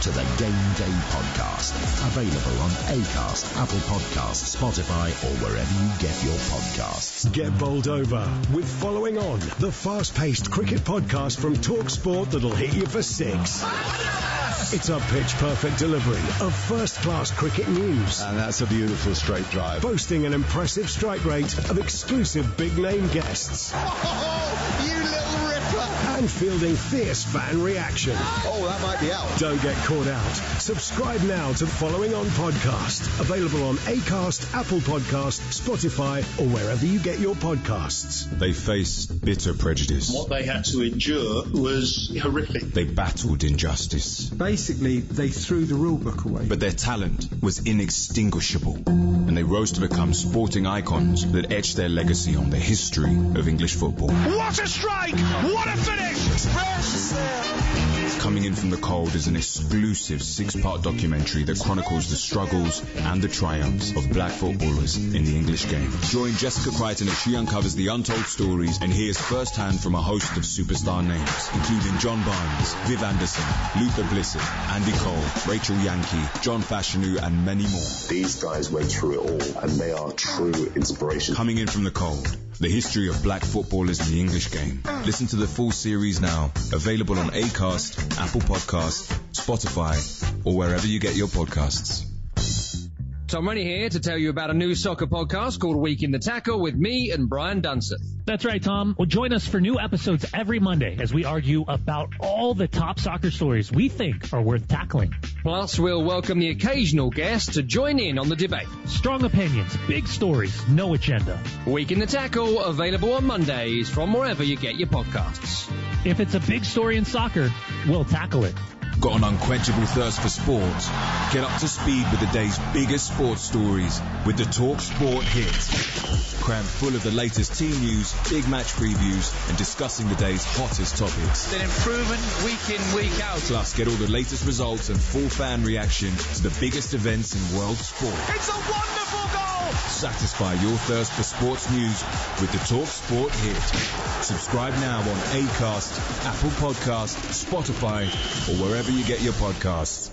to the Game Day Podcast. Available on Acast, Apple Podcasts, Spotify, or wherever you get your podcasts. Get bowled over with Following On, the fast-paced cricket podcast from TalkSport that'll hit you for six. It's a pitch-perfect delivery of first-class cricket news. And that's a beautiful straight drive. Boasting an impressive strike rate of exclusive big-name guests. Oh, you little ripper! And fielding fierce fan reaction. Oh, that might be out. Don't get caught out. Subscribe now to the Following On podcast. Available on Acast, Apple Podcasts, Spotify, or wherever you get your podcasts. They faced bitter prejudice. What they had to endure was horrific. They battled injustice. Basically, they threw the rule book away. But their talent was inextinguishable, and they rose to become sporting icons that etched their legacy on the history of English football. What a strike! What a finish! Coming in from the Cold is an exclusive 6-part documentary that chronicles the struggles and the triumphs of black footballers in the English game. Join Jessica Crichton as she uncovers the untold stories and hears firsthand from a host of superstar names, including John Barnes, Viv Anderson, Luther Blissett, Andy Cole, Rachel Yankee, John Fashanu, and many more. These guys went through it all, and they are true inspiration. Coming in from the Cold, the history of black footballers in the English game. Listen to the full series now, available on Acast, Apple Podcasts, Spotify, or wherever you get your podcasts. Tom Rennie here to tell you about a new soccer podcast called Week in the Tackle with me and Brian Dunseth. That's right, Tom. Well, join us for new episodes every Monday as we argue about all the top soccer stories we think are worth tackling. Plus, we'll welcome the occasional guest to join in on the debate. Strong opinions, big stories, no agenda. Week in the Tackle, available on Mondays from wherever you get your podcasts. If it's a big story in soccer, we'll tackle it. Got an unquenchable thirst for sport? Get up to speed with the day's biggest sports stories with the TalkSport hit. Crammed full of the latest team news, big match previews, and discussing the day's hottest topics. An improvement week in, week out. Plus, get all the latest results and full fan reaction to the biggest events in world sport. It's a wonderful goal! Satisfy your thirst for sports news with the TalkSport hit. Subscribe now on Acast, Apple Podcasts, Spotify, or wherever you get your podcasts.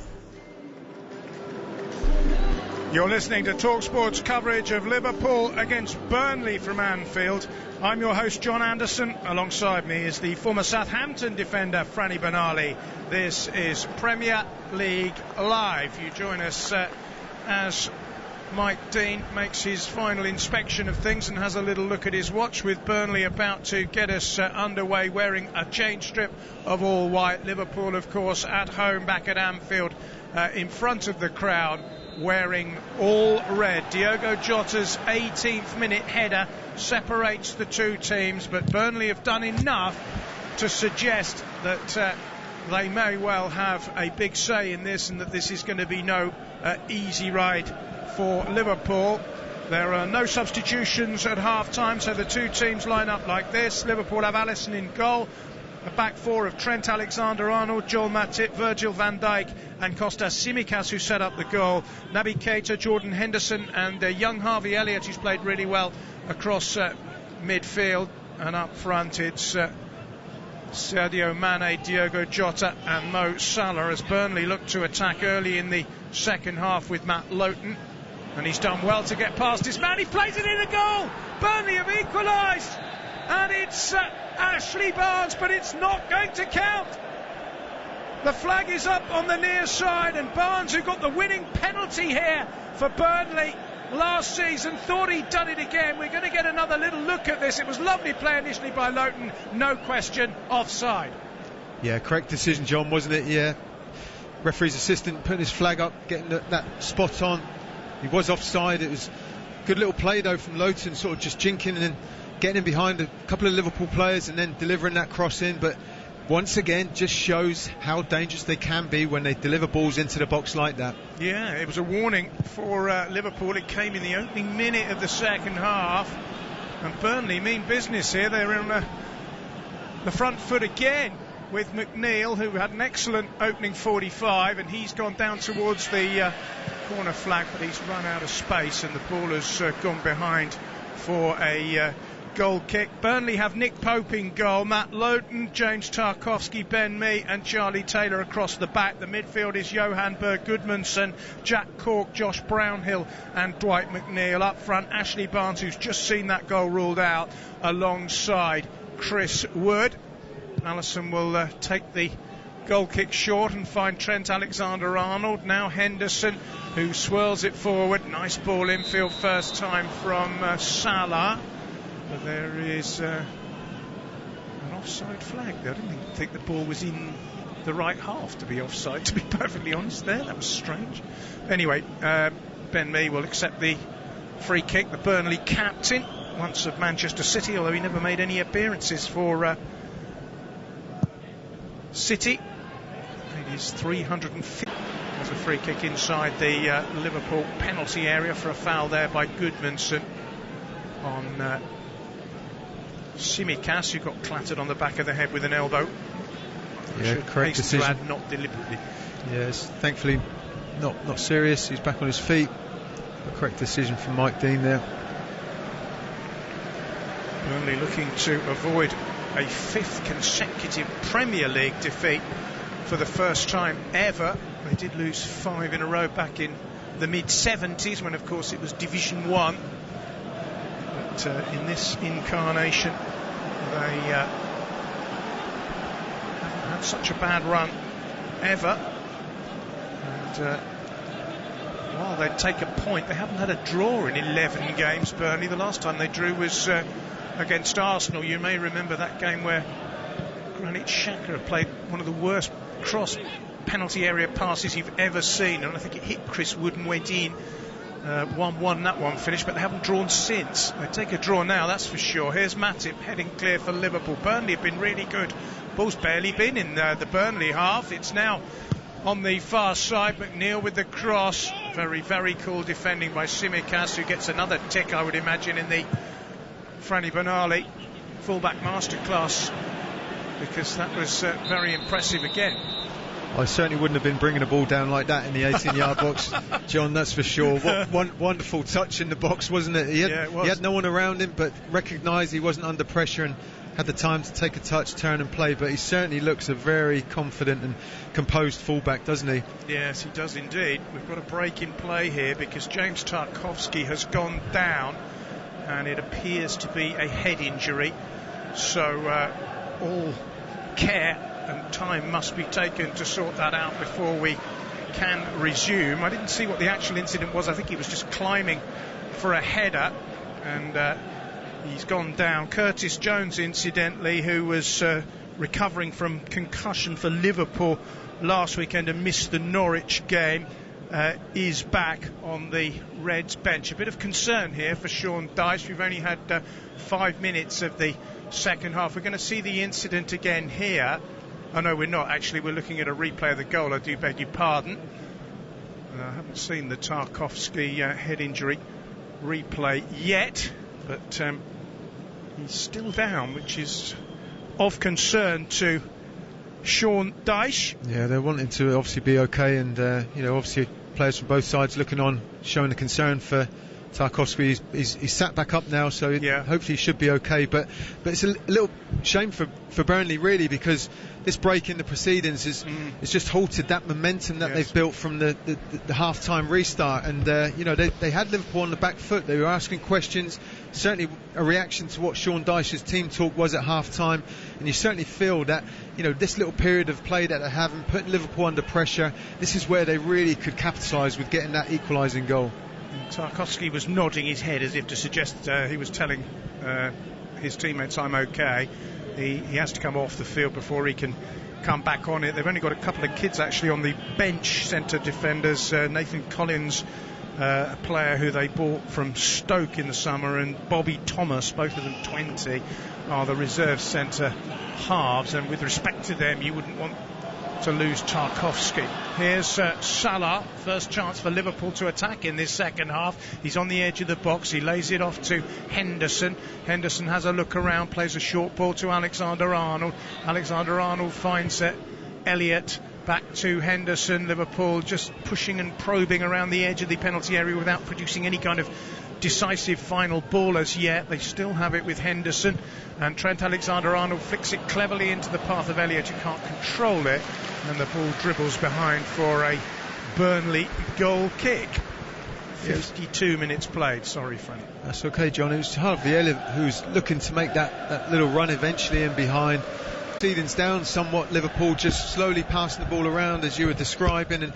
You're listening to TalkSport's coverage of Liverpool against Burnley from Anfield. I'm your host, John Anderson. Alongside me is the former Southampton defender, Franny Benali. This is Premier League Live. You join us as Mike Dean makes his final inspection of things and has a little look at his watch, with Burnley about to get us underway wearing a chain strip of all white. Liverpool, of course, at home back at Anfield in front of the crowd wearing all red. Diogo Jota's 18th minute header separates the two teams, but Burnley have done enough to suggest that they may well have a big say in this, and that this is going to be no easy ride for Liverpool. There are no substitutions at half-time, so the two teams line up like this. Liverpool have Alisson in goal, a back four of Trent Alexander-Arnold, Joel Matip, Virgil van Dijk and Kostas Tsimikas, who set up the goal. Naby Keita, Jordan Henderson and young Harvey Elliott, who's played really well across midfield. And up front it's Sadio Mane, Diogo Jota and Mo Salah, as Burnley look to attack early in the second half with Matt Lowton. And he's done well to get past his man. He plays it in a goal. Burnley have equalised. And it's Ashley Barnes, but it's not going to count. The flag is up on the near side, and Barnes, who got the winning penalty here for Burnley last season, thought he'd done it again. We're going to get another little look at this. It was lovely play initially by Lowton. No question, offside. Yeah, correct decision, John, wasn't it? Yeah. Referee's assistant putting his flag up, getting that spot on. He was offside. It was a good little play though from Lowton, sort of just jinking and then getting in behind a couple of Liverpool players and then delivering that cross in. But once again, just shows how dangerous they can be when they deliver balls into the box like that. Yeah, it was a warning for Liverpool. It came in the opening minute of the second half, and Burnley mean business here. They're on the front foot again with McNeil, who had an excellent opening 45, and he's gone down towards the corner flag, but he's run out of space, and the ball has gone behind for a goal kick. Burnley have Nick Pope in goal, Matt Lowton, James Tarkowski, Ben Mee and Charlie Taylor across the back. The midfield is Johan Berg Gudmundsson, Jack Cork, Josh Brownhill and Dwight McNeil. Up front, Ashley Barnes, who's just seen that goal ruled out, alongside Chris Wood. Allison will take the goal kick short and find Trent Alexander-Arnold. Now Henderson, who swirls it forward. Nice ball infield first time from Salah. But there is an offside flag there. I didn't think the ball was in the right half to be offside, to be perfectly honest there. That was strange. Anyway, Ben Mee will accept the free kick. The Burnley captain, once of Manchester City, although he never made any appearances for City. It is 350. There's a free kick inside the Liverpool penalty area for a foul there by Gudmundsson on Tsimikas, who got clattered on the back of the head with an elbow. Yeah, correct decision. To add, not deliberately. Yes, thankfully not serious. He's back on his feet. A correct decision from Mike Dean there. Burnley looking to avoid a 5th consecutive Premier League defeat for the first time ever. They did lose 5 in a row back in the mid-70s, when of course it was Division 1. But in this incarnation they haven't had such a bad run ever. And while they'd take a point, they haven't had a draw in 11 games, Burnley. The last time they drew was against Arsenal. You may remember that game where Granit Xhaka played one of the worst cross penalty area passes you've ever seen, and I think it hit Chris Wood and went in. 1-1 that one finished, but they haven't drawn since. They take a draw now, that's for sure. Here's Matip heading clear for Liverpool. Burnley have been really good. Ball's barely been in the Burnley half. It's now on the far side. McNeil with the cross. Very, very cool defending by Tsimikas, who gets another tick, I would imagine, in the Franny Bernali fullback masterclass, because that was very impressive again. I certainly wouldn't have been bringing a ball down like that in the 18-yard box, John, that's for sure. What wonderful touch in the box, wasn't it? He had no one around him, but recognised he wasn't under pressure and had the time to take a touch, turn and play. But he certainly looks a very confident and composed fullback, doesn't he? Yes, he does indeed. We've got a break in play here because James Tarkowski has gone down, and it appears to be a head injury. So all care and time must be taken to sort that out before we can resume. I didn't see what the actual incident was. I think he was just climbing for a header, and he's gone down. Curtis Jones, incidentally, who was recovering from concussion for Liverpool last weekend and missed the Norwich game, is back on the Reds bench. A bit of concern here for Sean Dyche. We've only had 5 minutes of the second half. We're going to see the incident again here. Oh no, we're not actually. We're looking at a replay of the goal. I do beg your pardon. I haven't seen the Tarkowski head injury replay yet, but he's still down, which is of concern to Sean Dyche. Yeah, they're wanting to obviously be okay, and obviously players from both sides looking on, showing a concern for Tarkowski. He's sat back up now, so hopefully he should be okay. But it's a little shame for Burnley, really, because this break in the proceedings has just halted that momentum that they've built from the half-time restart. And they had Liverpool on the back foot. They were asking questions. Certainly a reaction to what Sean Dyche's team talk was at half-time, and you certainly feel that this little period of play that they're having, putting Liverpool under pressure, this is where they really could capitalise with getting that equalising goal. Tarkowski was nodding his head as if to suggest he was telling his teammates, I'm okay. He has to come off the field before he can come back on it. They've only got a couple of kids actually on the bench, centre defenders. Nathan Collins, a player who they bought from Stoke in the summer, and Bobby Thomas, both of them 20, are the reserve centre halves. And with respect to them, you wouldn't want to lose Tarkowski. Here's Salah, first chance for Liverpool to attack in this second half. He's on the edge of the box. He lays it off to Henderson. Henderson has a look around, plays a short ball to Alexander-Arnold. Alexander-Arnold finds Elliott. Back to Henderson. Liverpool just pushing and probing around the edge of the penalty area without producing any kind of decisive final ball as yet. They still have it with Henderson, and Trent Alexander-Arnold flicks it cleverly into the path of Elliott, who can't control it, and the ball dribbles behind for a Burnley goal kick. 52 minutes played. Sorry, Franny. That's okay, John. It was Harvey Elliott who's looking to make that little run eventually in behind. Proceedings down somewhat. Liverpool just slowly passing the ball around as you were describing, and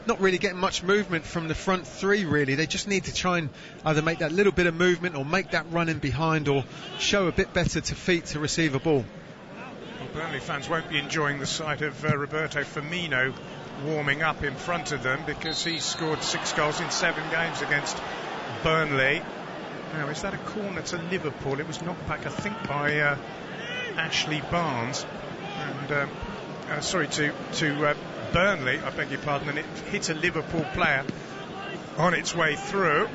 not really getting much movement from the front three, really. They just need to try and either make that little bit of movement or make that run in behind, or show a bit better to feet to receive a ball. Well, Burnley fans won't be enjoying the sight of Roberto Firmino warming up in front of them, because he scored 6 goals in 7 games against Burnley. Now, is that a corner to Liverpool? It was knocked back, I think, by Ashley Barnes, and to Burnley, I beg your pardon, and it hit a Liverpool player on its way through.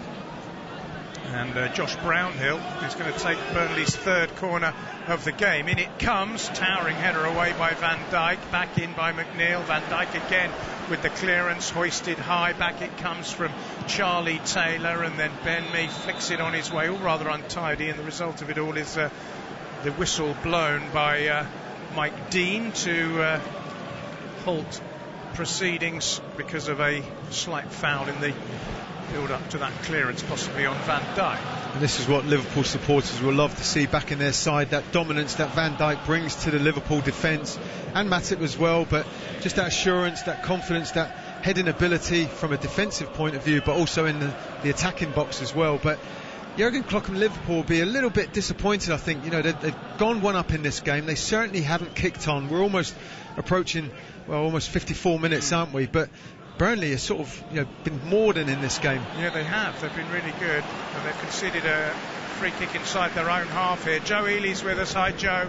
And Josh Brownhill is going to take Burnley's 3rd corner of the game. In it comes, towering header away by Van Dijk, back in by McNeil. Van Dijk again with the clearance, hoisted high. Back it comes from Charlie Taylor, and then Ben Mee flicks it on his way, all rather untidy, and the result of it all is the whistle blown by Mike Dean to halt proceedings because of a slight foul in the build up to that clearance, possibly on Van Dijk. And this is what Liverpool supporters will love to see back in their side, that dominance that Van Dijk brings to the Liverpool defence, and Matip as well, but just that assurance, that confidence, that heading ability from a defensive point of view, but also in the attacking box as well. But Jurgen Klopp and Liverpool will be a little bit disappointed, I think. You know, they've gone one up in this game. They certainly haven't kicked on. We're almost approaching, almost 54 minutes, aren't we? But Burnley has sort of, been mordant in this game. Yeah, they have. They've been really good, and they've conceded a free kick inside their own half here. Joe Ely's with us. Hi, Joe.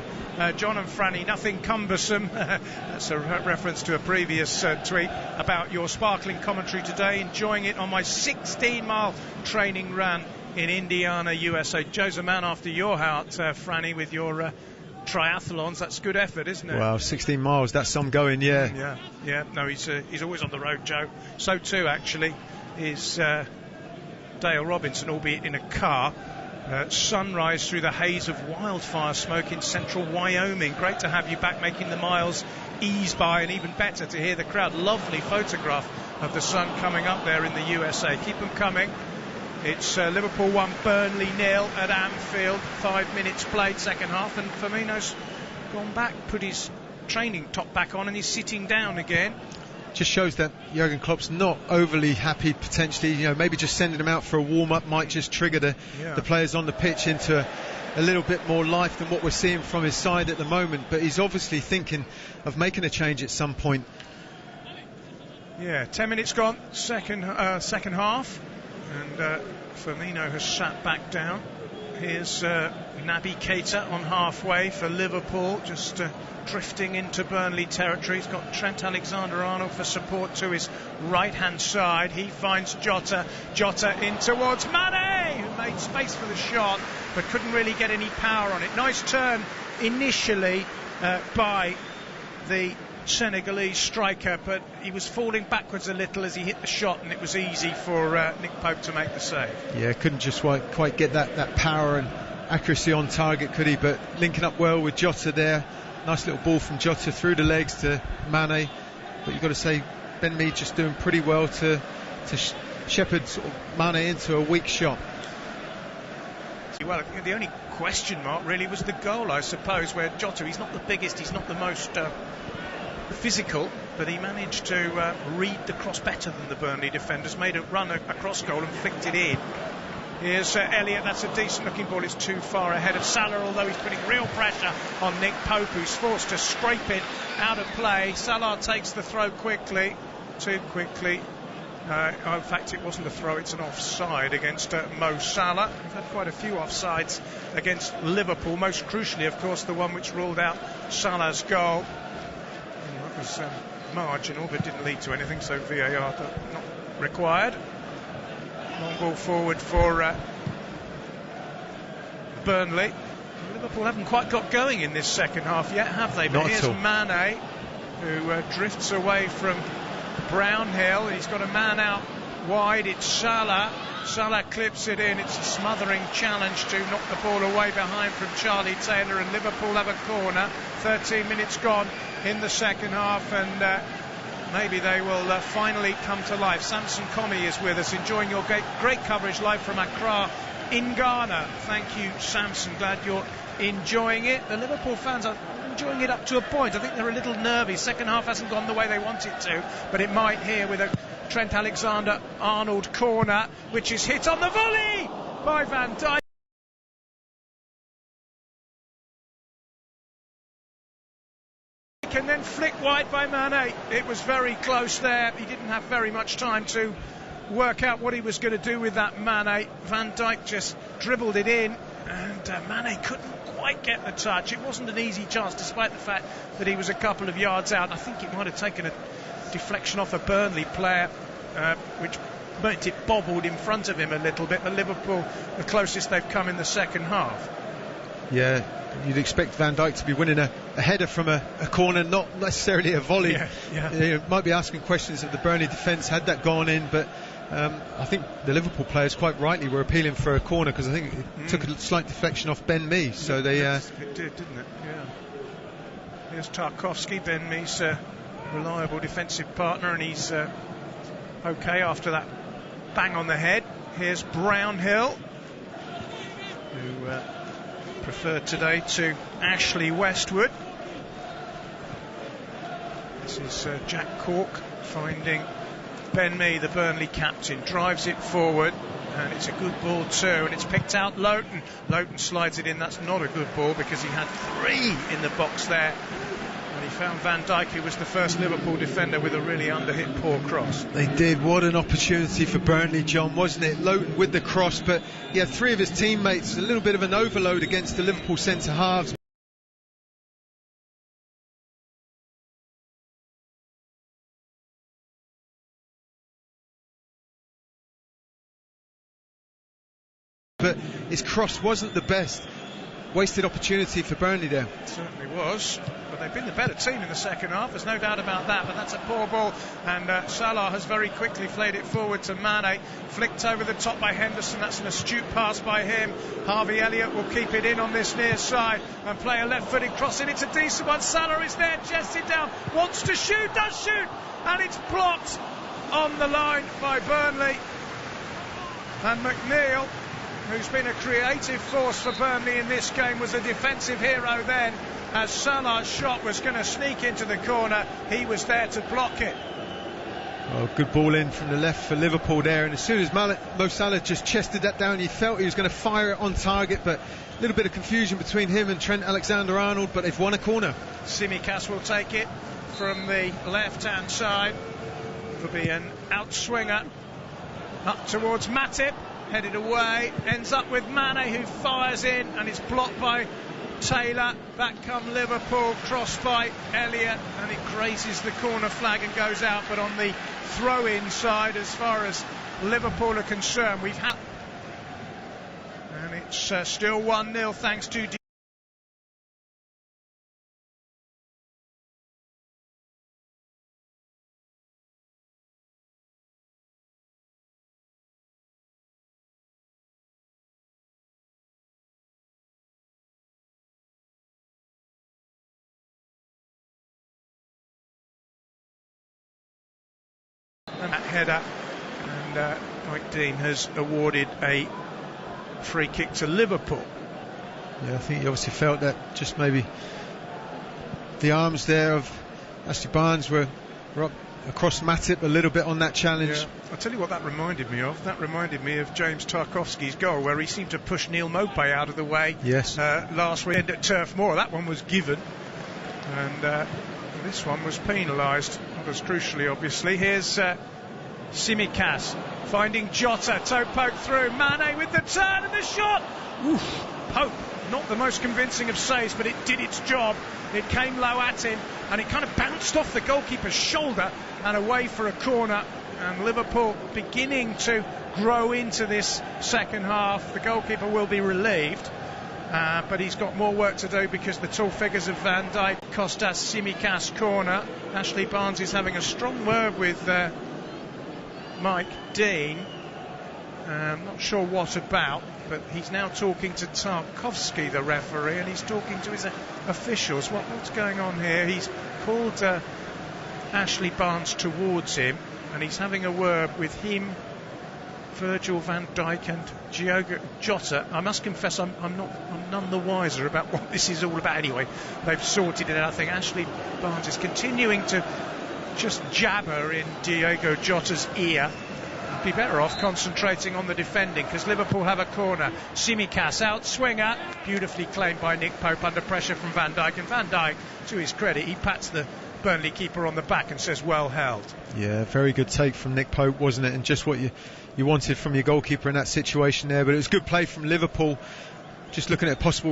John and Franny, nothing cumbersome. That's a reference to a previous tweet about your sparkling commentary today. Enjoying it on my 16-mile training run in Indiana, USA. Joe's a man after your heart, Franny, with your triathlons. That's good effort, isn't it? Well, 16 miles, that's some going, yeah. Yeah. No, he's always on the road, Joe. So too, actually, is Dale Robinson, albeit in a car. Sunrise through the haze of wildfire smoke in central Wyoming. Great to have you back, making the miles ease by, and even better to hear the crowd. Lovely photograph of the sun coming up there in the USA. Keep them coming. It's Liverpool 1, Burnley 0 at Anfield. 5 minutes played, second half, and Firmino's gone back, put his training top back on, and he's sitting down again. Just shows that Jurgen Klopp's not overly happy, potentially. Maybe just sending them out for a warm-up might just trigger the players on the pitch into a little bit more life than what we're seeing from his side at the moment. But he's obviously thinking of making a change at some point. Yeah, 10 minutes gone, second half. And Firmino has sat back down. Here's Naby Keita on halfway for Liverpool, just drifting into Burnley territory. He's got Trent Alexander-Arnold for support to his right-hand side. He finds Jota in towards Mane, who made space for the shot, but couldn't really get any power on it. Nice turn initially by the Senegalese striker, but he was falling backwards a little as he hit the shot, and it was easy for Nick Pope to make the save. Yeah, couldn't just quite get that power and accuracy on target, could he? But linking up well with Jota there. Nice little ball from Jota through the legs to Mane. But you've got to say, Ben Mee just doing pretty well to shepherd sort of Mane into a weak shot. Well, the only question mark really was the goal, I suppose, where Jota, he's not the biggest, he's not the most physical, but he managed to read the cross better than the Burnley defenders, made a run across goal and flicked it in. Here's Elliott. That's a decent looking ball. It's too far ahead of Salah, although he's putting real pressure on Nick Pope, who's forced to scrape it out of play. Salah takes the throw too quickly. In fact, it wasn't a throw, it's an offside against Mo Salah. We've had quite a few offsides against Liverpool, most crucially, of course, the one which ruled out Salah's goal. That was marginal, but didn't lead to anything, so VAR not required. Long ball forward for Burnley. Liverpool haven't quite got going in this second half yet, have they? But here's Mane, who drifts away from Brownhill. He's got a man out wide, it's Salah. Salah clips it in. It's a smothering challenge to knock the ball away behind from Charlie Taylor, and Liverpool have a corner. 13 minutes gone in the second half, and maybe they will finally come to life. Samson Komi is with us, enjoying your great coverage live from Accra in Ghana. Thank you, Samson. Glad you're enjoying it. The Liverpool fans are enjoying it up to a point. I think they're a little nervy. Second half hasn't gone the way they want it to, but it might here with a Trent Alexander-Arnold corner, which is hit on the volley by Van Dijk. And then flicked wide by Mane. It was very close there. He didn't have very much time to work out what he was going to do with that Mane. Van Dijk just dribbled it in, and Mane couldn't quite get the touch. It wasn't an easy chance, despite the fact that he was a couple of yards out. I think it might have taken a deflection off a Burnley player, which meant it bobbled in front of him a little bit. But Liverpool, the closest they've come in the second half. Yeah, you'd expect Van Dijk to be winning a header from a corner, not necessarily a volley. You might be asking questions of the Burnley defence had that gone in, but I think the Liverpool players quite rightly were appealing for a corner, because I think it took a slight deflection off Ben Mee. So they it did, didn't it? Yeah. Here's Tarkowski, Ben Mee's reliable defensive partner, and he's okay after that bang on the head. Here's Brownhill, who preferred today to Ashley Westwood. This is Jack Cork finding Ben Mee, the Burnley captain, drives it forward, and it's a good ball too, and it's picked out Loughton. Loughton slides it in. That's not a good ball, because he had 3 in the box there, and he found Van Dijk, who was the first Liverpool defender, with a really underhit poor cross. They did. What an opportunity for Burnley, John, wasn't it? Loughton with the cross, but he had 3 of his teammates. A little bit of an overload against the Liverpool centre halves. But his cross wasn't the best. Wasted opportunity for Burnley there. It certainly was, but they've been the better team in the second half, there's no doubt about that. But that's a poor ball, and Salah has very quickly played it forward to Mane, flicked over the top by Henderson. That's an astute pass by him. Harvey Elliott will keep it in on this near side and play a left-footed cross in. It's a decent one. Salah is there, chests it down, wants to shoot, does shoot, and it's blocked on the line by Burnley. And McNeil, who's been a creative force for Burnley in this game, was a defensive hero then. As Salah's shot was going to sneak into the corner, he was there to block it. Well, good ball in from the left for Liverpool there, and as soon as Mo Salah just chested that down, you felt he was going to fire it on target, but a little bit of confusion between him and Trent Alexander-Arnold, but they've won a corner. Tsimikas will take it from the left-hand side. It'll be an outswinger up towards Matip. Headed away, ends up with Mane, who fires in, and it's blocked by Taylor. Back come Liverpool, crossed by Elliott, and it grazes the corner flag and goes out. But on the throw-in side, as far as Liverpool are concerned, we've had, and it's still 1-0 thanks to and that header, and Mike Dean has awarded a free kick to Liverpool. Yeah, I think he obviously felt that just maybe the arms there of Ashley Barnes were up across Matip a little bit on that challenge. Yeah. I'll tell you what that reminded me of. That reminded me of James Tarkowski's goal, where he seemed to push Neil Maupay out of the way. Yes. Last weekend at Turf Moor. That one was given, and this one was penalised, not as crucially, obviously. Here's Tsimikas finding Jota, toe poke through, Mane with the turn and the shot. Oof, Pope, not the most convincing of saves, but it did its job. It came low at him, and it kind of bounced off the goalkeeper's shoulder and away for a corner. And Liverpool beginning to grow into this second half. The goalkeeper will be relieved, but he's got more work to do, because the tall figures of Van Dijk cost us Tsimikas corner. Ashley Barnes is having a strong word with Mike Dean. Not sure what about, but he's now talking to Tarkowski, the referee, and he's talking to his officials. What's going on here? He's called Ashley Barnes towards him, and he's having a word with him, Virgil van Dijk and Diogo Jota. I must confess I'm none the wiser about what this is all about. Anyway, they've sorted it out. I think Ashley Barnes is continuing to just jabber in Diogo Jota's ear. Be better off concentrating on the defending, because Liverpool have a corner. Tsimikas out swinger, beautifully claimed by Nick Pope under pressure from Van Dijk, and Van Dijk, to his credit, he pats the Burnley keeper on the back and says well held. Yeah, very good take from Nick Pope, wasn't it? And just what you wanted from your goalkeeper in that situation there. But it was good play from Liverpool. Just looking at possible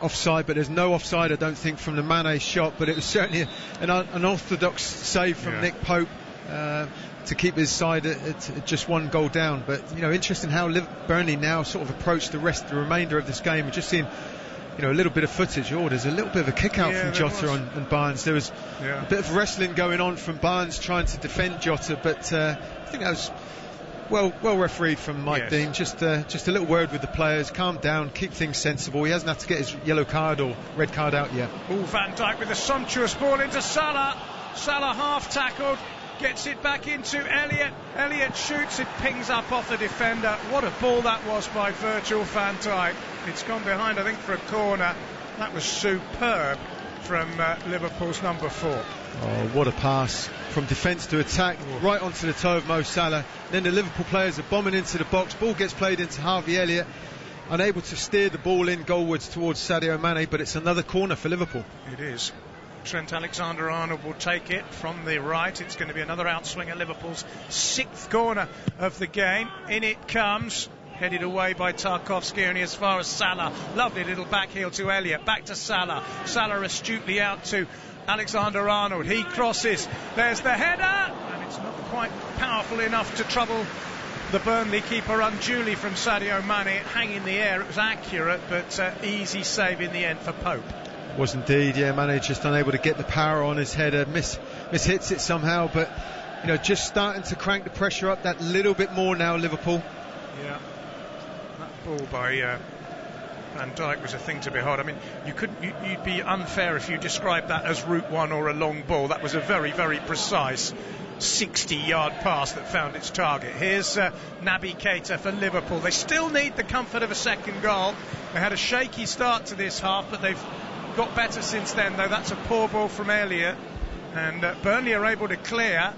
offside, but there's no offside, I don't think, from the Mane shot. But it was certainly an unorthodox save from Nick Pope to keep his side at just one goal down. But interesting how Burnley now sort of approach the remainder of this game. We're just seeing a little bit of footage. There's a little bit of a kick out from Jota and Barnes. There was a bit of wrestling going on from Barnes trying to defend Jota, but I think that was well refereed from Mike Dean. Just a little word with the players, calm down, keep things sensible. He hasn't had to get his yellow card or red card out yet. Van Dijk with a sumptuous ball into Salah. Salah half tackled, gets it back into Elliott. Elliott shoots, it pings up off the defender. What a ball that was by Virgil van Dijk. It's gone behind, I think, for a corner. That was superb from Liverpool's number 4. Oh, what a pass from defence to attack, right onto the toe of Mo Salah. Then the Liverpool players are bombing into the box. Ball gets played into Harvey Elliott, unable to steer the ball in goalwards towards Sadio Mane, but it's another corner for Liverpool. It is. Trent Alexander-Arnold will take it from the right. It's going to be another outswing at Liverpool's 6th corner of the game. In it comes, headed away by Tarkowski, only as far as Salah. Lovely little back heel to Elliott, back to Salah. Salah astutely out to Alexander-Arnold. He crosses, there's the header, and it's not quite powerful enough to trouble the Burnley keeper unduly from Sadio Mane. It hung in the air, it was accurate, but easy save in the end for Pope. Was indeed, Mane just unable to get the power on his header, mishits it somehow, but just starting to crank the pressure up that little bit more now, Liverpool. Yeah, that ball by Van Dijk was a thing to behold. I mean, you'd be unfair if you described that as route one or a long ball. That was a very, very precise 60-yard pass that found its target. Here's Naby Keita for Liverpool. They still need the comfort of a second goal. They had a shaky start to this half, but they've got better since then, though. That's a poor ball from Elliott, and Burnley are able to clear,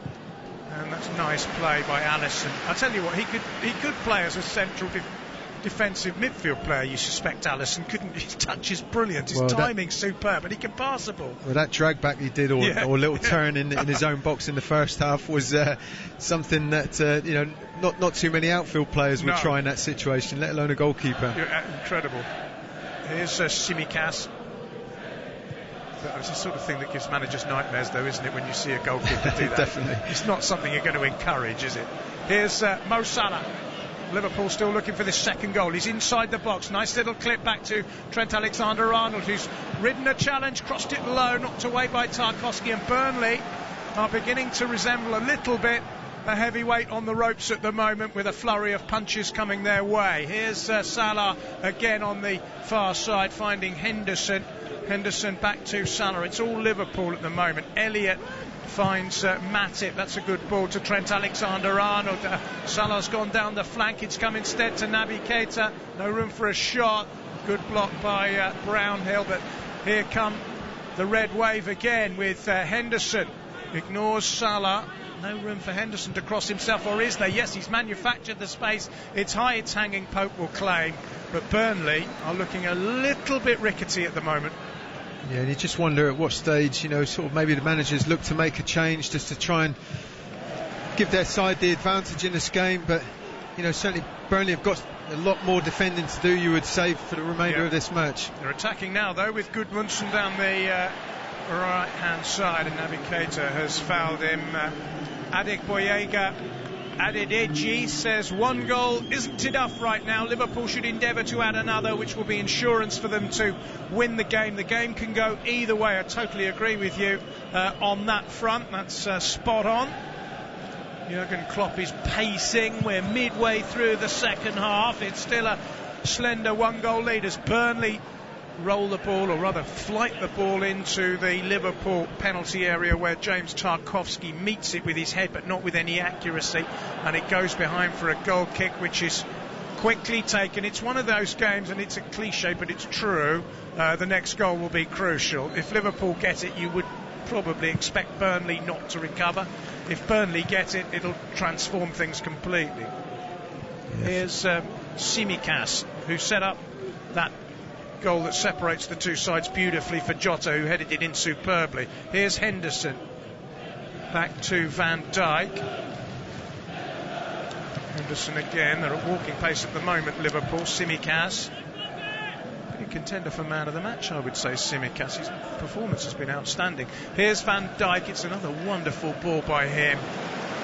and that's nice play by Alisson. I tell you what, he could play as a central defensive midfield player. You suspect Alisson couldn't. His touch is brilliant, his timing's superb, and he can pass the ball. Well, that drag back he did, or little turn in his own box in the first half, was something that not too many outfield players would try in that situation, let alone a goalkeeper. Incredible. Here's Tsimikas. It's the sort of thing that gives managers nightmares, though, isn't it, when you see a goalkeeper do that? Definitely. It's not something you're going to encourage, is it? Here's Mo Salah. Liverpool still looking for this second goal. He's inside the box. Nice little clip back to Trent Alexander-Arnold, who's ridden a challenge, crossed it low, knocked away by Tarkowski, and Burnley are beginning to resemble a little bit a heavyweight on the ropes at the moment, with a flurry of punches coming their way. Here's Salah again on the far side, finding Henderson. Henderson back to Salah. It's all Liverpool at the moment. Elliott finds Matip. That's a good ball to Trent Alexander-Arnold. Salah's gone down the flank. It's come instead to Naby Keita. No room for a shot. Good block by Brownhill. But here come the red wave again with Henderson. Ignores Salah. No room for Henderson to cross himself, or is there? Yes, he's manufactured the space. It's high, it's hanging, Pope will claim. But Burnley are looking a little bit rickety at the moment. Yeah, and you just wonder at what stage, sort of maybe the managers look to make a change just to try and give their side the advantage in this game. But, certainly Burnley have got a lot more defending to do, you would say, for the remainder of this match. They're attacking now, though, with Gudmundsson down the right-hand side, and Naby Keita has fouled him. Adegboyega Adedeji says one goal isn't enough right now. Liverpool should endeavour to add another, which will be insurance for them to win the game. The game can go either way. I totally agree with you on that front. That's spot on. Jurgen Klopp is pacing. We're midway through the second half. It's still a slender 1-goal lead as Burnley roll the ball, or rather flight the ball into the Liverpool penalty area, where James Tarkowski meets it with his head but not with any accuracy, and it goes behind for a goal kick, which is quickly taken. It's one of those games, and it's a cliche but it's true, the next goal will be crucial. If Liverpool get it, you would probably expect Burnley not to recover. If Burnley get it, it'll transform things completely. Yes. Here's Tsimikas, who set up that goal that separates the two sides beautifully for Jota, who headed it in superbly. Here's Henderson, back to Van Dijk. Henderson again. They're at walking pace at the moment, Liverpool. Tsimikas, pretty contender for man of the match, I would say. Tsimikas, his performance has been outstanding. Here's Van Dijk. It's another wonderful ball by him,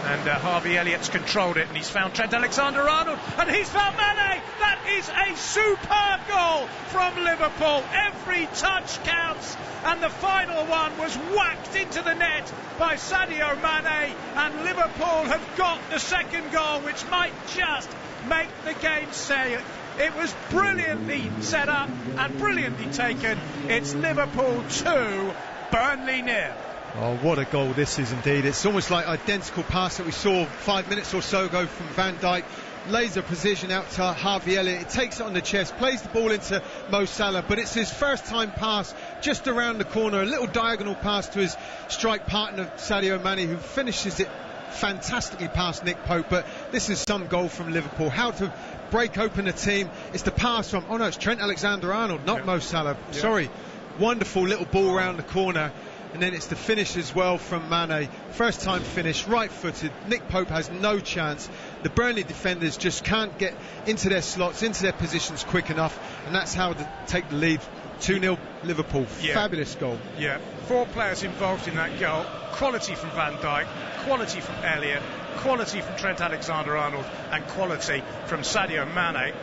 and Harvey Elliott's controlled it, and he's found Trent Alexander-Arnold, and he's found Mane. That is a superb goal from Liverpool. Every touch counts, and the final one was whacked into the net by Sadio Mane, and Liverpool have got the second goal, which might just make the game safe. It was brilliantly set up and brilliantly taken. It's Liverpool 2, Burnley 0. Oh, what a goal this is indeed. It's almost like identical pass that we saw 5 minutes or so ago from Van Dijk. Laser precision out to Harvey Elliott. It takes it on the chest, plays the ball into Mo Salah, but it's his first time pass just around the corner. A little diagonal pass to his strike partner Sadio Mane, who finishes it fantastically past Nick Pope. But this is some goal from Liverpool. How to break open a team. It's the pass from, it's Trent Alexander-Arnold, not Mo Salah. Sorry. Wonderful little ball round the corner. And then it's the finish as well from Mane. First time finish, right footed. Nick Pope has no chance. The Burnley defenders just can't get into their slots, into their positions quick enough, and that's how to take the lead. 2-0 Liverpool. Fabulous goal. Yeah, 4 players involved in that goal. Quality from Van Dijk, quality from Elliott, quality from Trent Alexander-Arnold, and quality from Sadio Mane,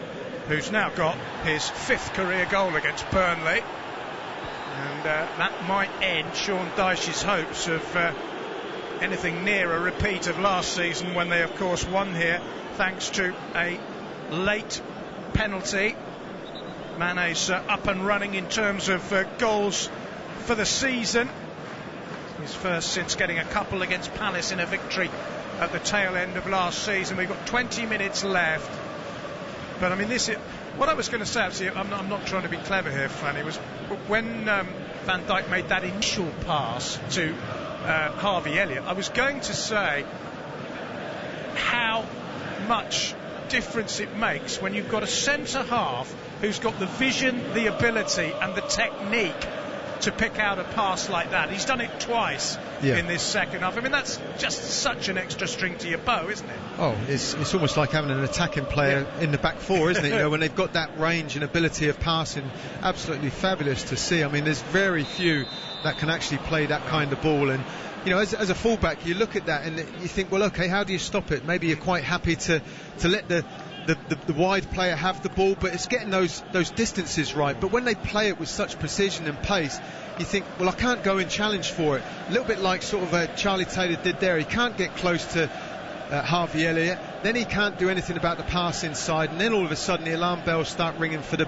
who's now got his 5th career goal against Burnley. And that might end Sean Dyche's hopes of anything near a repeat of last season, when they of course won here thanks to a late penalty. Mane's up and running in terms of goals for the season. His first since getting a couple against Palace in a victory at the tail end of last season. We've got 20 minutes left. But I mean, what I was going to say, actually, I'm not trying to be clever here, Franny, was when Van Dijk made that initial pass to Harvey Elliott, I was going to say how much difference it makes when you've got a centre-half who's got the vision, the ability and the technique to pick out a pass like that. He's done it twice in this second half. I mean, that's just such an extra string to your bow, isn't it? Oh, it's almost like having an attacking player in the back four, isn't it? You know, when they've got that range and ability of passing, absolutely fabulous to see. I mean, there's very few that can actually play that kind of ball. And you know, as a fullback, you look at that and you think, well, okay, how do you stop it? Maybe you're quite happy to let the wide player have the ball, but it's getting those distances right. But when they play it with such precision and pace, you think, well, I can't go and challenge for it. A little bit like sort of Charlie Taylor did there. He can't get close to Harvey Elliott, then he can't do anything about the pass inside, and then all of a sudden the alarm bells start ringing for the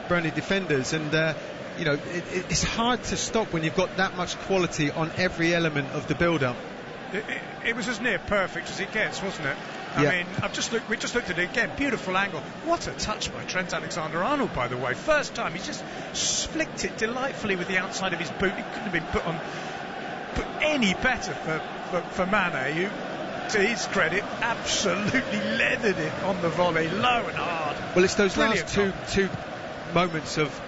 Burnley defenders. And you know, it's hard to stop when you've got that much quality on every element of the build-up. It was as near perfect as it gets, wasn't it? I mean, we just looked at it again. Beautiful angle. What a touch by Trent Alexander-Arnold, by the way. First time, he just flicked it delightfully with the outside of his boot. It couldn't have been put any better for Mane, who, to his credit, absolutely leathered it on the volley, low and hard. Well, it's those last two moments of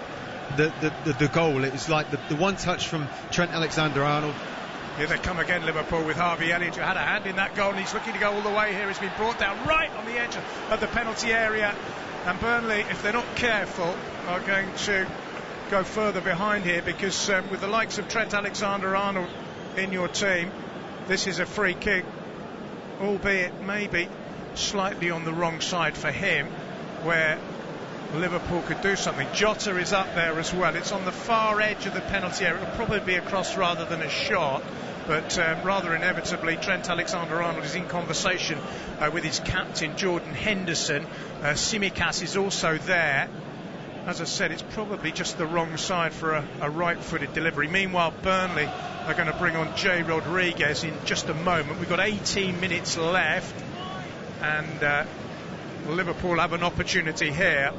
the goal. It was like the one touch from Trent Alexander-Arnold. Here they come again, Liverpool, with Harvey Elliott, who had a hand in that goal, and he's looking to go all the way here. He's been brought down right on the edge of the penalty area, and Burnley, if they're not careful, are going to go further behind here, because with the likes of Trent Alexander-Arnold in your team, this is a free kick, albeit maybe slightly on the wrong side for him, where Liverpool could do something. Jota is up there as well. It's on the far edge of the penalty area. It'll probably be a cross rather than a shot. but rather inevitably Trent Alexander-Arnold is in conversation with his captain Jordan Henderson. Tsimikas is also there. As I said, it's probably just the wrong side for a right-footed delivery. Meanwhile, Burnley are going to bring on Jay Rodriguez in just a moment. We've got 18 minutes left, and Liverpool have an opportunity here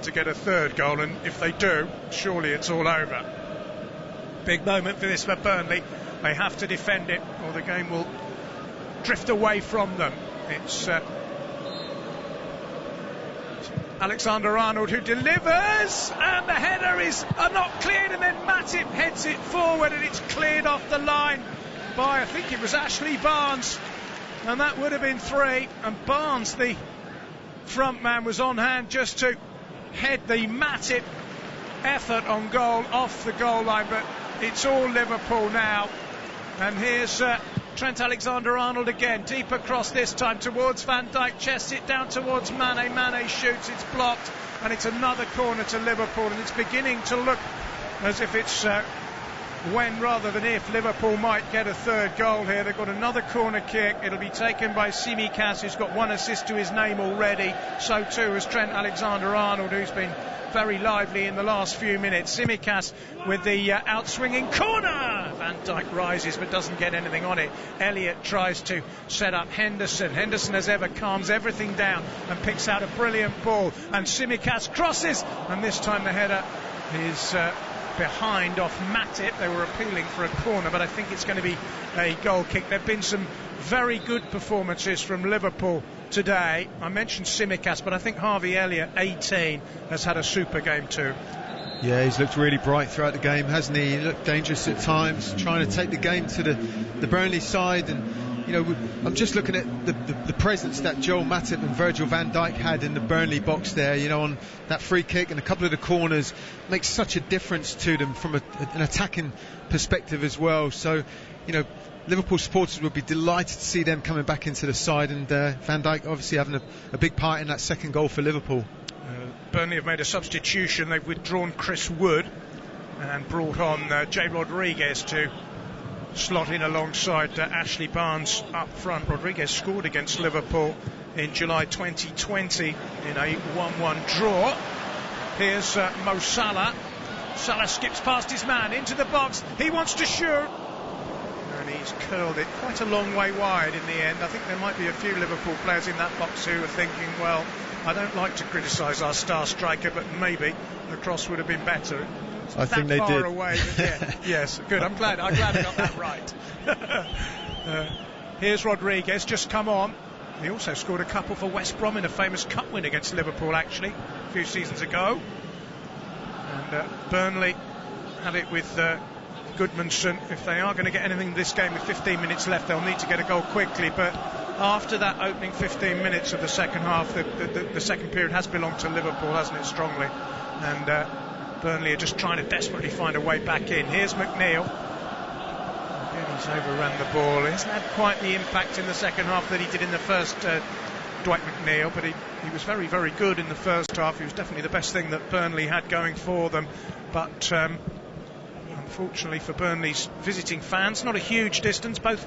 to get a third goal, and if they do, surely it's all over. Big moment for this for Burnley. They have to defend it, or the game will drift away from them. It's Alexander-Arnold who delivers, and the header is not cleared, and then Matip heads it forward, and it's cleared off the line by, I think it was Ashley Barnes, and that would have been 3. And Barnes, the front man, was on hand just to head the Matip effort on goal off the goal line, but it's all Liverpool now. And here's Trent Alexander-Arnold again, deep across this time towards Van Dijk, chests it down towards Mane. Mane shoots, it's blocked, and it's another corner to Liverpool, and it's beginning to look as if it's when rather than if Liverpool might get a third goal here. They've got another corner kick. It'll be taken by Tsimikas, who's got 1 assist to his name already. So too has Trent Alexander-Arnold, who's been very lively in the last few minutes. Tsimikas with the outswinging corner. Van Dijk rises but doesn't get anything on it. Elliott tries to set up Henderson. Henderson, as ever, calms everything down and picks out a brilliant ball. And Tsimikas crosses, and this time the header is behind off Matip. They were appealing for a corner, but I think it's going to be a goal kick. There have been some very good performances from Liverpool today. I mentioned Tsimikas, but I think Harvey Elliott, 18, has had a super game too. Yeah, he's looked really bright throughout the game, hasn't he? He looked dangerous at times, trying to take the game to the Burnley side. And you know, I'm just looking at the presence that Joel Matip and Virgil van Dijk had in the Burnley box there, you know, on that free kick and a couple of the corners. Makes such a difference to them from an attacking perspective as well. So, you know, Liverpool supporters would be delighted to see them coming back into the side, and Van Dijk obviously having a big part in that second goal for Liverpool. Burnley have made a substitution. They've withdrawn Chris Wood and brought on Jay Rodriguez to slot in alongside Ashley Barnes up front. Rodriguez scored against Liverpool in July 2020 in a 1-1 draw. Here's Mo Salah. Salah skips past his man into the box. He wants to shoot, and he's curled it quite a long way wide in the end. I think there might be a few Liverpool players in that box who are thinking, well, I don't like to criticise our star striker, but maybe the cross would have been better. I think they did. Away, yeah. Yes, good. I'm glad I got that right. Here's Rodriguez, just come on. He also scored a couple for West Brom in a famous cup win against Liverpool, actually, a few seasons ago. And Burnley had it with Goodmanson. If they are going to get anything in this game with 15 minutes left, they'll need to get a goal quickly. But after that opening 15 minutes of the second half, the second period has belonged to Liverpool, hasn't it, strongly? And Burnley are just trying to desperately find a way back in. Here's McNeil. Again, he's overrun the ball. He hasn't had quite the impact in the second half that he did in the first, Dwight McNeil, but he was very, very good in the first half. He was definitely the best thing that Burnley had going for them. But unfortunately for Burnley's visiting fans, not a huge distance. Both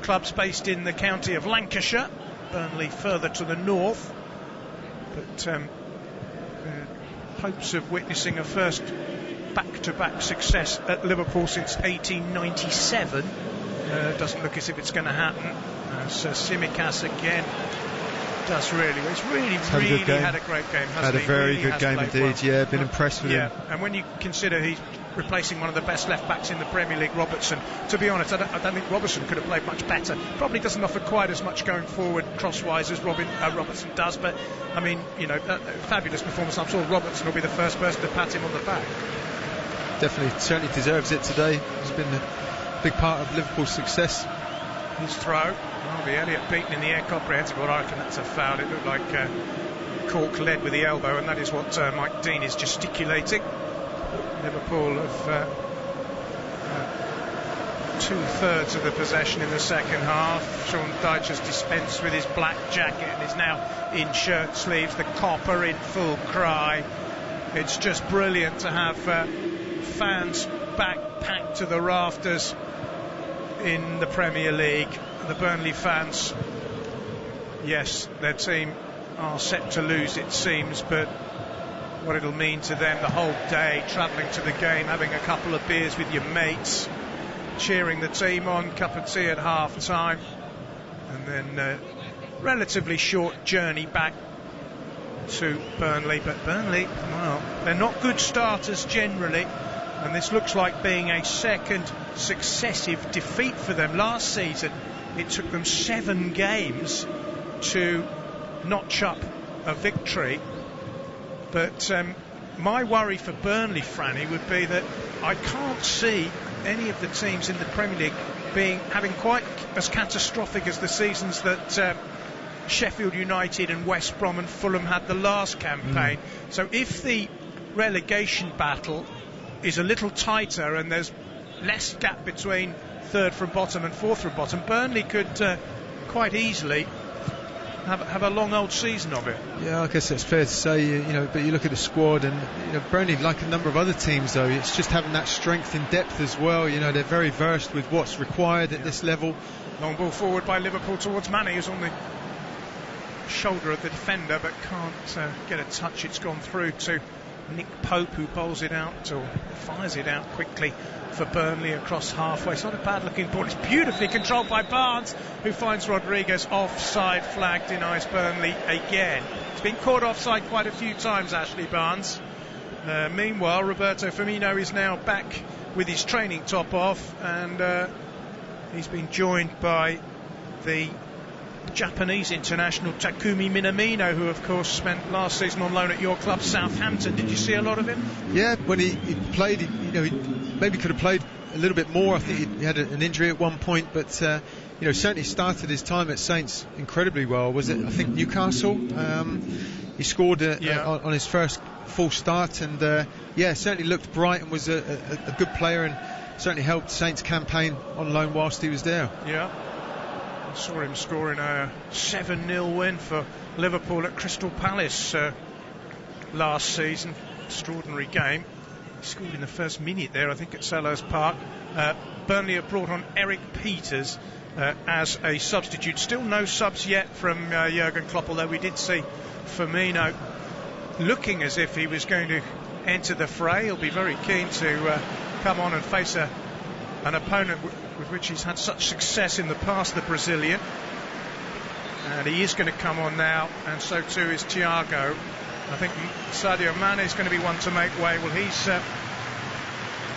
clubs based in the county of Lancashire. Burnley further to the north. But hopes of witnessing a first back-to-back success at Liverpool since 1897 doesn't look as if it's going to happen. So Tsimikas again does really well. He's really had a great game, hasn't he? Had a very good game indeed, well. Yeah, been impressed with him. And when you consider he's replacing one of the best left-backs in the Premier League, Robertson, to be honest, I don't think Robertson could have played much better. Probably doesn't offer quite as much going forward crosswise as Robertson does, but I mean, you know, fabulous performance. I'm sure Robertson will be the first person to pat him on the back. Definitely, certainly deserves it today. He's been a big part of Liverpool's success. His throw, Harvey Elliott beaten in the air, comprehensive. Well, I reckon that's a foul. It looked like Cork led with the elbow, and that is what Mike Dean is gesticulating. Liverpool have 2/3 of the possession in the second half. Sean Dyche has dispensed with his black jacket and is now in shirt sleeves, the copper in full cry. It's just brilliant to have fans back packed to the rafters in the Premier League. The Burnley fans, yes, their team are set to lose, it seems, but what it'll mean to them the whole day, travelling to the game, having a couple of beers with your mates, cheering the team on, cup of tea at half time, and then a relatively short journey back to Burnley. But Burnley, well, they're not good starters generally, and this looks like being a second successive defeat for them. Last season it took them 7 games to notch up a victory. But my worry for Burnley, Franny, would be that I can't see any of the teams in the Premier League having quite as catastrophic as the seasons that Sheffield United and West Brom and Fulham had the last campaign. So if the relegation battle is a little tighter and there's less gap between third from bottom and fourth from bottom, Burnley could quite easily have a long old season of it. Yeah, I guess that's fair to say, but you look at the squad and, Burnley, like a number of other teams though, it's just having that strength in depth as well. They're very versed with what's required at this level. Long ball forward by Liverpool towards Mane, who's on the shoulder of the defender but can't get a touch. It's gone through to Nick Pope, who bowls it out or fires it out quickly for Burnley across halfway. It's not a bad looking ball. It's beautifully controlled by Barnes, who finds Rodriguez. Offside flag denies Burnley again. It's been caught offside quite a few times, Ashley Barnes. Meanwhile, Roberto Firmino is now back with his training top off, and he's been joined by the Japanese international Takumi Minamino, who of course spent last season on loan at your club Southampton. Did you see a lot of him? Yeah, when he played, he maybe could have played a little bit more. I think he had an injury at one point, but certainly started his time at Saints incredibly well. Was it, I think, Newcastle? He scored on his first full start, and certainly looked bright and was a good player, and certainly helped Saints campaign on loan whilst he was there. Yeah, I saw him scoring a 7-0 win for Liverpool at Crystal Palace last season. Extraordinary game. He scored in the first minute there, I think, at Selhurst Park. Burnley have brought on Eric Peters as a substitute. Still no subs yet from Jurgen Klopp, although we did see Firmino looking as if he was going to enter the fray. He'll be very keen to come on and face an opponent with which he's had such success in the past, the Brazilian. And he is going to come on now, and so too is Thiago. I think Sadio Mane is going to be one to make way. Well, he's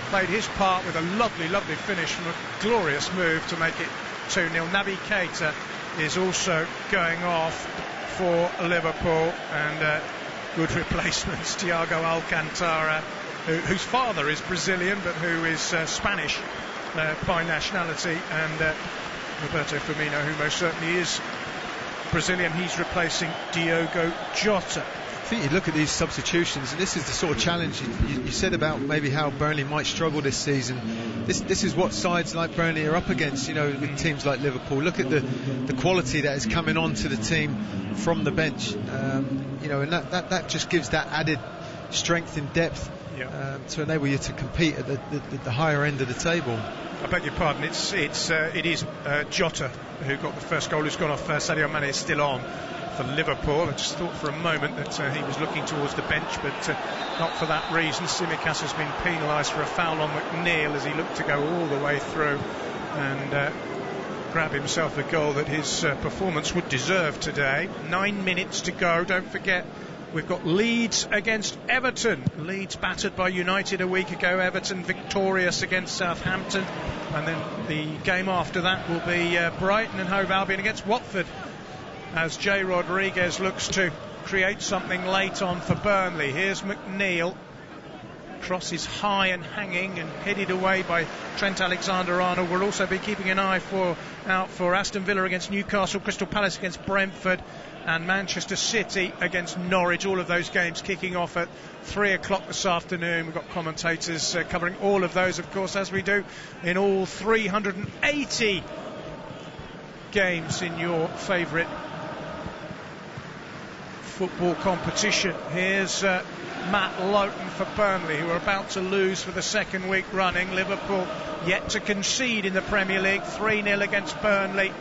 played his part with a lovely, lovely finish from a glorious move to make it 2-0. Naby Keita is also going off for Liverpool, and good replacements. Thiago Alcantara, whose father is Brazilian but who is Spanish by nationality, and Roberto Firmino, who most certainly is Brazilian. He's replacing Diogo Jota. I think you look at these substitutions, and this is the sort of challenge you said about maybe how Burnley might struggle this season. This is what sides like Burnley are up against, with teams like Liverpool. Look at the quality that is coming onto the team from the bench, and that just gives that added strength and depth to enable you to compete at the higher end of the table. I beg your pardon, it is Jota who got the first goal, who's gone off. Sadio Mane is still on for Liverpool. I just thought for a moment that he was looking towards the bench, but not for that reason. Tsimikas has been penalised for a foul on McNeil as he looked to go all the way through and grab himself a goal that his performance would deserve today. 9 minutes to go. Don't forget, we've got Leeds against Everton. Leeds battered by United a week ago. Everton victorious against Southampton. And then the game after that will be Brighton and Hove Albion against Watford, as Jay Rodriguez looks to create something late on for Burnley. Here's McNeil. Cross is high and hanging and headed away by Trent Alexander-Arnold. We'll also be keeping an eye out for Aston Villa against Newcastle, Crystal Palace against Brentford, and Manchester City against Norwich. All of those games kicking off at 3 o'clock this afternoon. We've got commentators covering all of those, of course, as we do in all 380 games in your favourite football competition. Here's Matt Lowton for Burnley, who are about to lose for the second week running. Liverpool yet to concede in the Premier League, 3-0 against Burnley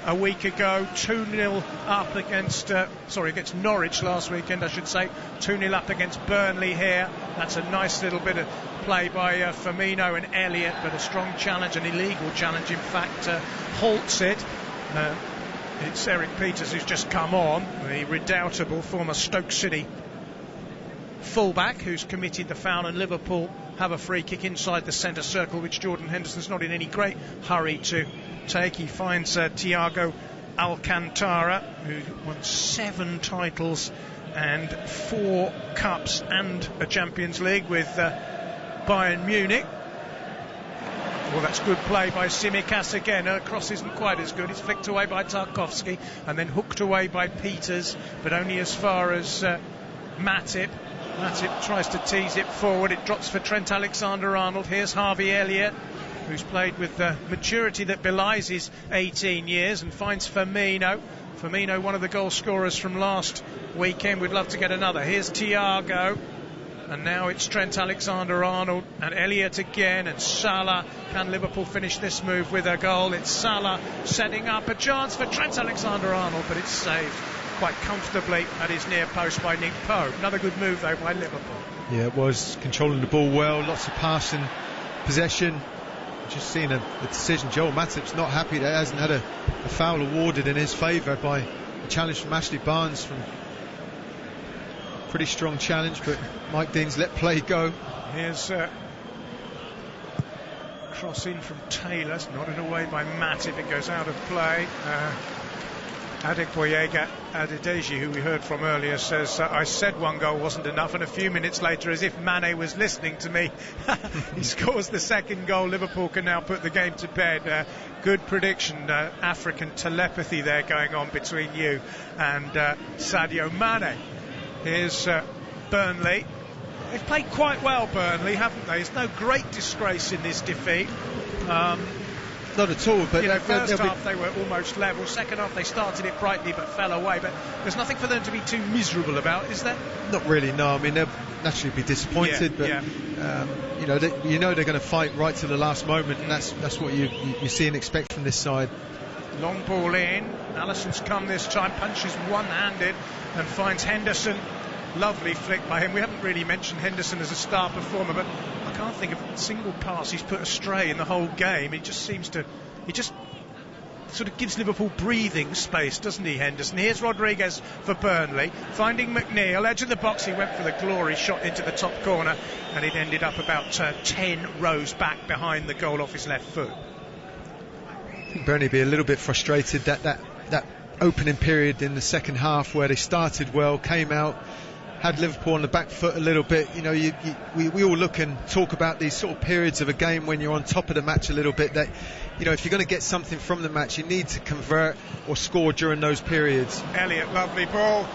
a week ago, 2-0 up against Norwich last weekend, I should say. 2-0 up against Burnley here. That's a nice little bit of play by Firmino and Elliott, but a strong challenge, an illegal challenge in fact, halts it. It's Eric Peters who's just come on, the redoubtable former Stoke City fullback who's committed the foul, and Liverpool have a free kick inside the centre circle, which Jordan Henderson's not in any great hurry to take. He finds Thiago Alcantara, who won 7 titles and 4 cups and a Champions League with Bayern Munich. Well, that's good play by Tsimikas again. Cross isn't quite as good. It's flicked away by Tarkowski and then hooked away by Peters, but only as far as Matip. Matip tries to tease it forward. It drops for Trent Alexander-Arnold. Here's Harvey Elliott, who's played with the maturity that belies his 18 years, and finds Firmino. Firmino, one of the goal scorers from last weekend. We'd love to get another. Here's Thiago. And now it's Trent Alexander-Arnold and Elliott again, and Salah. Can Liverpool finish this move with a goal? It's Salah setting up a chance for Trent Alexander-Arnold, but it's saved quite comfortably at his near post by Nick Pope. Another good move though by Liverpool. Yeah, it was controlling the ball well, lots of passing possession. Just seeing a decision. Joel Matip's not happy that he hasn't had a foul awarded in his favour by a challenge from Ashley Barnes. From pretty strong challenge, but Mike Dean's let play go. Here's cross in from Taylor, nodded away by Matip. It goes out of play. Adekboyega Adedeji, who we heard from earlier, says I said one goal wasn't enough, and a few minutes later, as if Mane was listening to me, he scores the second goal. Liverpool can now put the game to bed. Good prediction, African telepathy there going on between you and Sadio Mane. Here's Burnley. They've played quite well, Burnley, haven't they? There's no great disgrace in this defeat. Not at all, but first half they were almost level. Second half they started it brightly but fell away. But there's nothing for them to be too miserable about, is there? Not really, no. I mean, they'll naturally be disappointed, but you know they're going to fight right to the last moment, and that's what you see and expect from this side. Long ball in. Alisson's come this time, punches one-handed and finds Henderson. Lovely flick by him. We haven't really mentioned Henderson as a star performer, but I can't think of a single pass he's put astray in the whole game. He just sort of gives Liverpool breathing space, doesn't he, Henderson? Here's Rodriguez for Burnley, finding McNeil, edge of the box. He went for the glory shot into the top corner, and it ended up about 10 rows back behind the goal off his left foot. I think Burnley be a little bit frustrated that opening period in the second half, where they started well, came out, had Liverpool on the back foot a little bit. You know, we all look and talk about these sort of periods of a game when you're on top of the match a little bit, that, you know, if you're going to get something from the match, you need to convert or score during those periods. Elliott, lovely ball.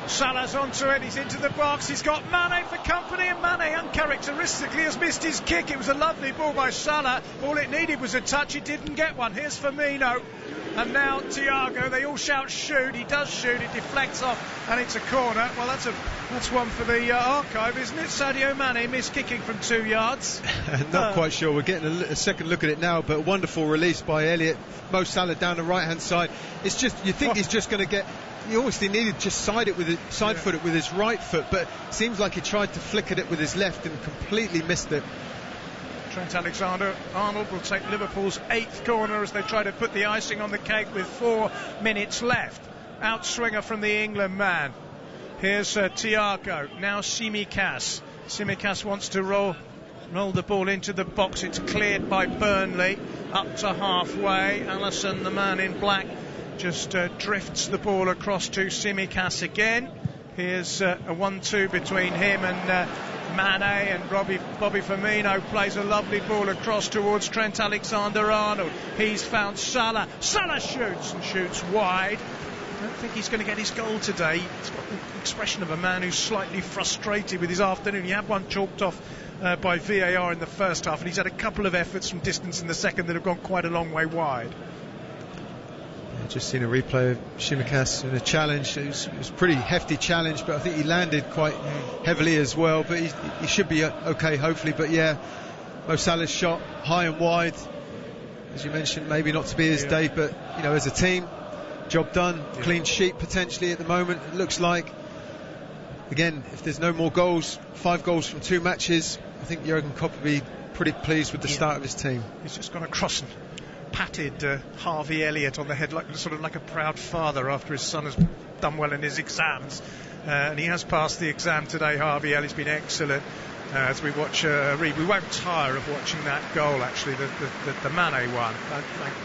Salah's onto it, he's into the box, he's got Mane for company, and Mane uncharacteristically has missed his kick. It was a lovely ball by Salah. All it needed was a touch, he didn't get one. Here's Firmino, and now Thiago. They all shout shoot, he does shoot, it deflects off, and it's a corner. Well, that's one for the archive, isn't it? Sadio Mane missed kicking from 2 yards. Not quite sure, we're getting a second look at it now, but a wonderful release by Elliott. Mo Salah down the right hand side. It's just, you think he's just going to get, he obviously needed to side foot it with his right foot, but it seems like he tried to flick at it with his left and completely missed it. Trent Alexander-Arnold will take Liverpool's 8th corner as they try to put the icing on the cake with 4 minutes left. Outswinger from the England man. Here's Thiago, now Tsimikas. Tsimikas wants to roll the ball into the box. It's cleared by Burnley up to halfway. Alisson, the man in black, just drifts the ball across to Tsimikas again. Here's a 1-2 between him and Mane, and Bobby Firmino plays a lovely ball across towards Trent Alexander-Arnold. He's found Salah. Salah shoots wide. I don't think he's going to get his goal today. He's got the expression of a man who's slightly frustrated with his afternoon. He had one chalked off by VAR in the first half, and he's had a couple of efforts from distance in the second that have gone quite a long way wide. Just seen a replay of Tsimikas in a challenge. It was a pretty hefty challenge, but I think he landed quite heavily as well. But he should be okay, hopefully. But yeah, Mo Salah's shot high and wide, as you mentioned, maybe not to be his day, but you know, as a team, job done. Clean sheet potentially at the moment, it looks like. Again, if there's no more goals, 5 goals from 2 matches, I think Jurgen Klopp will be pretty pleased with the start of his team. He's just gone across and patted Harvey Elliott on the head, sort of like a proud father after his son has done well in his exams, and he has passed the exam today. Harvey Elliott's been excellent. As we watch Reed, we won't tire of watching that goal, actually, the Mane one.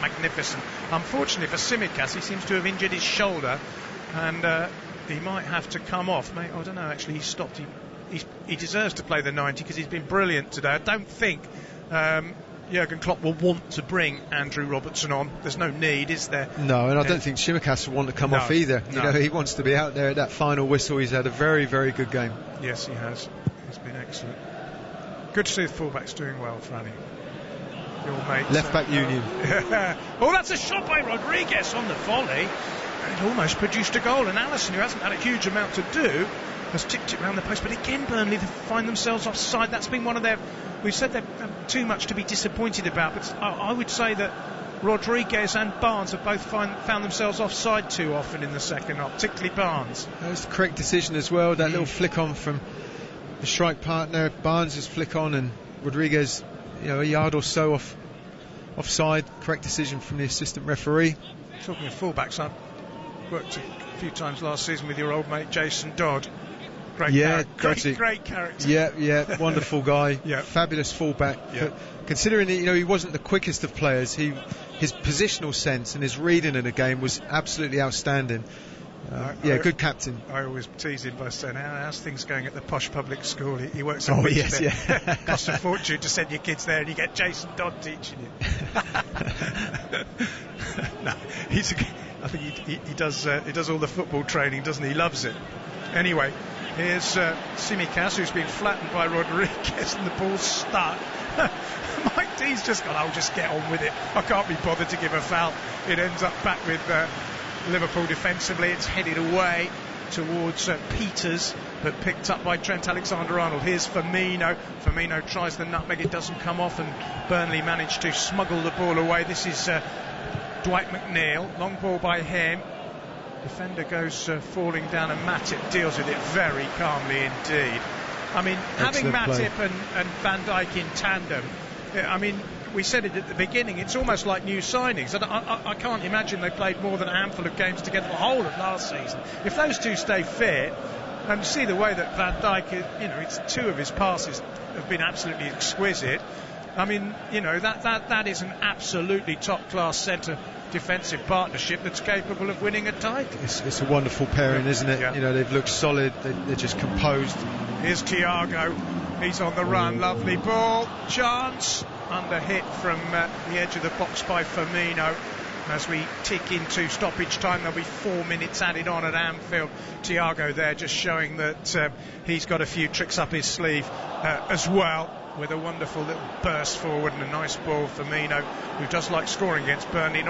Magnificent. Unfortunately for Tsimikas, he seems to have injured his shoulder, and he might have to come off. Mate, I don't know, actually, he stopped. He deserves to play the 90 because he's been brilliant today. I don't think Jurgen Klopp will want to bring Andrew Robertson on. There's no need, is there? No, and I don't think Tsimikas will want to come off either. You know, he wants to be out there at that final whistle. He's had a very, very good game. Yes, he has. He's been excellent. Good to see the fullbacks doing well, Franny. Your mate. Left back union. Oh, that's a shot by Rodriguez on the volley. It almost produced a goal, and Allison, who hasn't had a huge amount to do, has tipped it round the post. But again, Burnley find themselves offside. That's been one of their... We've said they've too much to be disappointed about, but I would say that Rodriguez and Barnes have both found themselves offside too often in the second half, particularly Barnes. That was the correct decision as well. That little flick on from the strike partner, Barnes' flick on, and Rodriguez, you know, a yard or so offside. Correct decision from the assistant referee. Talking of fullbacks, I worked a few times last season with your old mate Jason Dodd. Great character. Yeah, wonderful guy. Fabulous fullback. Considering that, you know, he wasn't the quickest of players, his positional sense and his reading in the game was absolutely outstanding. Good captain. I always tease him by saying, how's things going at the posh public school? He works at costs a fortune to send your kids there, and you get Jason Dodd teaching you. No, I think he does all the football training, doesn't he? He loves it. Anyway, here's Tsimikas, who's been flattened by Rodriguez, and the ball's stuck. Mike Dean's just gone, I'll just get on with it. I can't be bothered to give a foul. It ends up back with Liverpool defensively. It's headed away towards Peters, but picked up by Trent Alexander-Arnold. Here's Firmino. Firmino tries the nutmeg, it doesn't come off, and Burnley managed to smuggle the ball away. This is Dwight McNeil, long ball by him. Defender goes falling down, and Matip deals with it very calmly indeed. I mean, having Matip and Van Dijk in tandem, I mean, we said it at the beginning, it's almost like new signings. I can't imagine they played more than a handful of games together the whole of last season. If those two stay fit, and see the way that Van Dijk, you know, it's 2 of his passes have been absolutely exquisite. I mean, you know, that is an absolutely top-class centre defensive partnership that's capable of winning a title. It's a wonderful pairing, isn't it? You know, they've looked solid, they're just composed. Here's Thiago, he's on the run, lovely ball, chance, under hit from the edge of the box by Firmino. As we tick into stoppage time, there'll be 4 minutes added on at Anfield. Thiago there just showing that he's got a few tricks up his sleeve as well, with a wonderful little burst forward and a nice ball. Firmino, who does like scoring against Burnley.